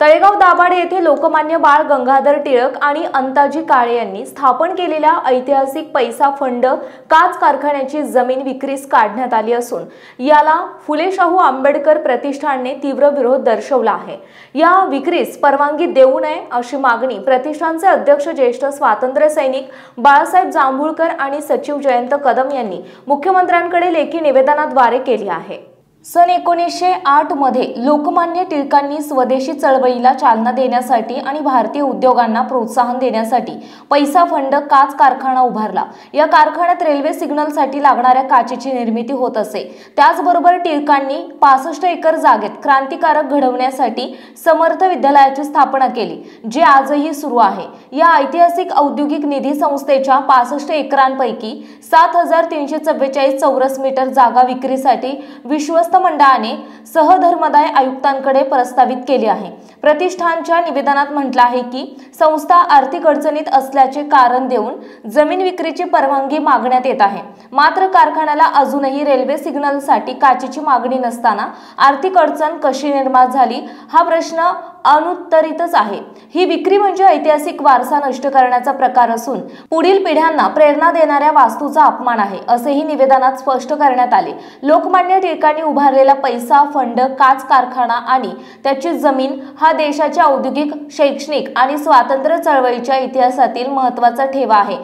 तळेगाव दाभाडे येथे लोकमान्य बाळ गंगाधर टिळक आणि अंताजी काळे यांनी स्थापन केलेल्या ऐतिहासिक पैसा फंड काच कारखान्याची जमीन विक्रीस काढण्यात आली असून याला फुले शाहू आंबेडकर प्रतिष्ठानने तीव्र विरोध दर्शवला आहे। या विक्रीस परवानगी देऊ नये अशी मागणी प्रतिष्ठानचे अध्यक्ष ज्येष्ठ स्वातंत्र्य सैनिक बाळासाहेब जांभूळकर आणि सचिव जयंत कदम यांनी मुख्यमंत्र्यांकडे लेखी निवेदनाद्वारे केली आहे। सन 1908 मध्ये लोकमान्य टिळकांनी स्वदेशी चळवळीला चालना देण्यासाठी आणि भारतीय उद्योगांना प्रोत्साहन देण्यासाठी पैसा फंड काच कारखाना उभारला। या कारखान्यात रेल्वे सिग्नलसाठी लागणाऱ्या काचेची निर्मिती होत असे। त्याचबरोबर टिळकांनी 65 एकर जागेत क्रांतिकारक घडवण्यासाठी समर्थ विद्यालयाची स्थापना केली, जे आजही सुरू आहे। या ऐतिहासिक औद्योगिक निधी संस्थेच्या 65 एकरांपैकी 7344 चौरस मीटर जागा विक्रीसाठी विश्वस्त मंडळाने सहधर्मदाय आयुक्तांकडे प्रस्तावित केली आहे। प्रतिष्ठानच्या निवेदनात म्हटले आहे की संस्था आर्थिक अडचणीत असल्याचे कारण देऊन जमीन विक्रीची परवानगी मागण्यात येत आहे। मात्र कारखान्याला अजूनही रेल्वे सिग्नलसाठी काचेची मागणी नसताना आर्थिक अडचण कशी निर्माण झाली हा प्रश्न अनुत्तरितच आहे। ही विक्री म्हणजे ऐतिहासिक वारसा नष्ट करण्याचा प्रकार असून पुढील पिढ्यांना प्रेरणा देणाऱ्या वास्तूचा अपमान आहे, असेही निवेदनात स्पष्ट करण्यात आले। लोकमान्य टिळकांनी उभारलेला पैसा फंड काच कारखाना आणि त्याची जमीन हा देशाच्या औद्योगिक, शैक्षणिक आणि स्वातंत्र्य चळवळीच्या इतिहासातील महत्त्वाचा ठेवा आहे।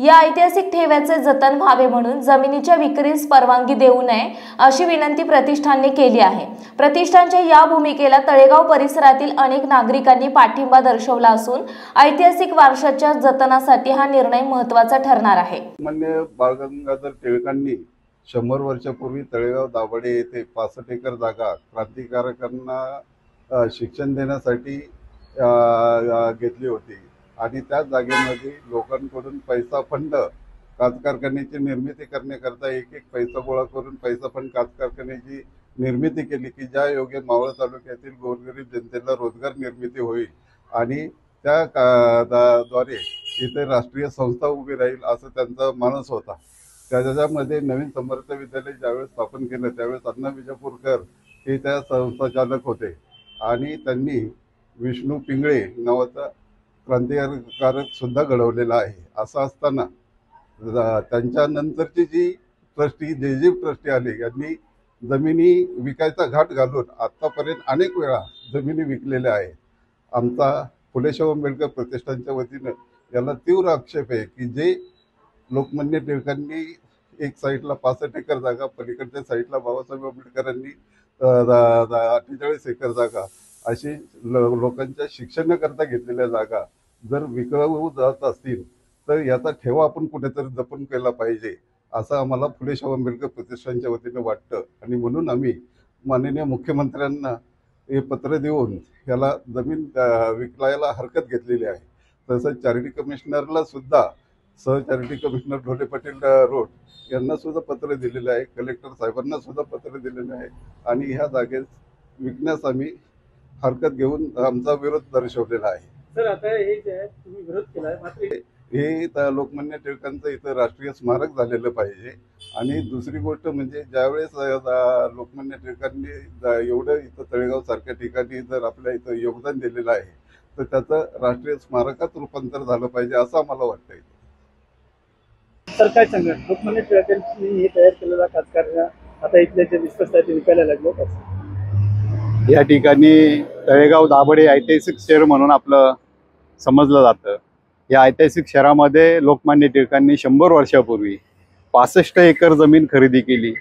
या ऐतिहासिक ठेव्याचे जतन व्हावे म्हणून जमिनीच्या विक्रीस परवानगी देऊ नये अशी विनंती प्रतिष्ठानने केली आहे। प्रतिष्ठानच्या या भूमिकेला तळेगाव परिसरातील अनेक नागरिकांनी पाठिंबा दर्शवला असून ऐतिहासिक वारशाच्या जतनासाठी हा निर्णय महत्त्वाचा ठरणार आहे। माननीय बाळ गंगाधर टिळकांनी 100 वर्षापूर्वी तळेगाव दाभाडे येथे 65 एकर जागा क्रांतिकारकांना शिक्षण देण्यासाठी घेतली होती आणि त्या जागेमध्ये लोकांकडून पैसा फंड काच कारखान्याची निर्मिती करण्याकरता एक पैसा गोळा करून पैसा फंड काच कारखान्याची निर्मिती केली की ज्या योगे मावळ तालुक्यातील गोरगरीब जनतेला रोजगार निर्मिती होईल आणि त्या द्वारे इथे राष्ट्रीय संस्था उभी राहील असं त्यांचा मानस होता। त्याच्यामध्ये नवीन समर्थ विद्यालय ज्यावेळेस स्थापन केलं त्यावेळेस अण्णा विजापूरकर हे त्या संस्थाचालक होते आणि त्यांनी विष्णू पिंगळे नावाचा क्रांतिकारक सुद्धा घडवलेला आहे। असं असताना त्यांच्यानंतरची जी ट्रस्टी ट्रस्टी आले यांनी जमिनी विकायचा घाट घालून आतापर्यंत अनेक वेळा जमिनी विकलेल्या आहेत। आमचा फुले शाहू आंबेडकर प्रतिष्ठानच्या वतीनं याला तीव्र आक्षेप आहे की जे लोकमान्य टिळकांनी एक साईडला 65 एकर जागा, पलीकडच्या साईडला बाबासाहेब आंबेडकरांनी 48 एकर जागा अशी लोकांच्या शिक्षणाकरता घेतलेल्या जागा जर विकू जात असतील तर याचा ठेवा आपण कुठेतरी जपून केला पाहिजे असं आम्हाला फुले शाहू आंबेडकर प्रतिष्ठानच्या वतीने वाटतं आणि म्हणून आम्ही माननीय मुख्यमंत्र्यांना हे पत्र देऊन याला जमीन विकायला हरकत घेतलेली आहे। तसंच चॅरिटी कमिशनरला सुद्धा charity commissioner Dhole Patil road यांना सुद्धा पत्र दिलेलं आहे, कलेक्टर साहेबांना सुद्धा पत्र दिलेलं आहे आणि ह्या जागेस विकण्यास आम्ही हरकत घेऊन आमचा विरोध दर्शवलेला आहे। सर आता हे जे तुम्ही विरोध केलाय मात्र हे लोकमान्य टिळकांचं इथं राष्ट्रीय स्मारक झालेलं पाहिजे आणि दुसरी गोष्ट म्हणजे ज्यावेळेस लोकमान्य टिळकांनी एवढं इथं तळेगाव सारख्या ठिकाणी जर आपल्या इथं योगदान दिलेलं आहे तर त्याचं राष्ट्रीय स्मारकात रूपांतर झालं पाहिजे असं आम्हाला वाटतंय। सर काय सांगा, लोकमान्य टिळकांनी हे तयार केलेला काच कारखाना आता इथल्या जे विश्वस्तांनी विकायला लागलो। या ठिकाणी तळेगाव दाभाडे ऐतिहासिक शहर म्हणून आपलं समजलं जातं। या ऐतिहासिक शहरामध्ये लोकमान्य टिळकांनी 100 वर्षापूर्वी 65 एकर जमीन खरेदी केली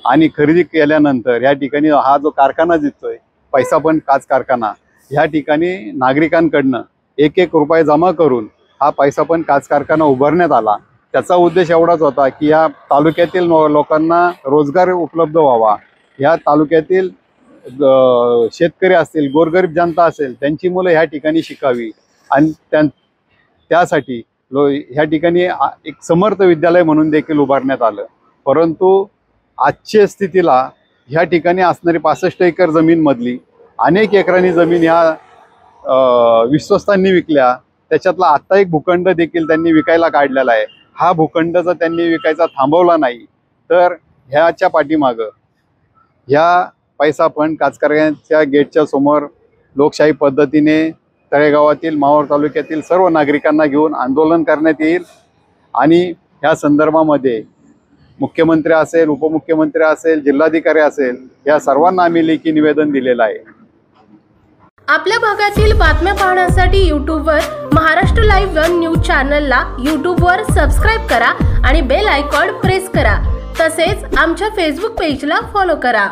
आणि खरेदी केल्यानंतर या ठिकाणी हा जो कारखाना दिसतोय पैसा फंड काच कारखाना, ह्या ठिकाणी नागरिकांकडनं 1-1 रुपये जमा करून हा पैसा फंड काच कारखाना उभारण्यात आला। त्याचा उद्देश एवढाच होता की या तालुक्यातील लोकांना रोजगार उपलब्ध व्हावा, या तालुक्यातील शेतकरी असतील, गोरगरीब जनता असेल त्यांची मुलं ह्या ठिकाणी शिकावी आणि त्यासाठी ह्या ठिकाणी एक समर्थ विद्यालय म्हणून देखील उभारण्यात आलं। परंतु आजच्या स्थितीला ह्या ठिकाणी असणारी 65 एकर जमीन मधली अनेक एकरांनी जमीन ह्या विश्वस्तांनी विकल्या। त्याच्यातला आत्ता एक भूखंड देखील त्यांनी विकायला काढलेला आहे। हा भूखंड जर त्यांनी विकायचा थांबवला नाही तर ह्याच्या पाठीमागं ह्या पैसा फंड काच कारखान्याच्या गेटच्या समोर लोकशाही पद्धतीने तळेगावातील मावळ तालुक्यातील सर्व नागरिकांना घेऊन आंदोलन करण्यात येईल आणि ह्या संदर्भामध्ये मुख्यमंत्री असेल, उपमुख्यमंत्री असेल, जिल्हाधिकारी असेल, या सर्वांना आम्ही लेखी निवेदन दिलेलं आहे. आपल्या भागातील बातम्या पाहण्यासाठी यूट्यूबवर महाराष्ट्र लाईव्ह न्यूज चॅनलला यूट्यूबवर सबस्क्राईब करा आणि बेल आयकॉन प्रेस करा. तसेच आमच्या फेसबुक पेजला फॉलो करा.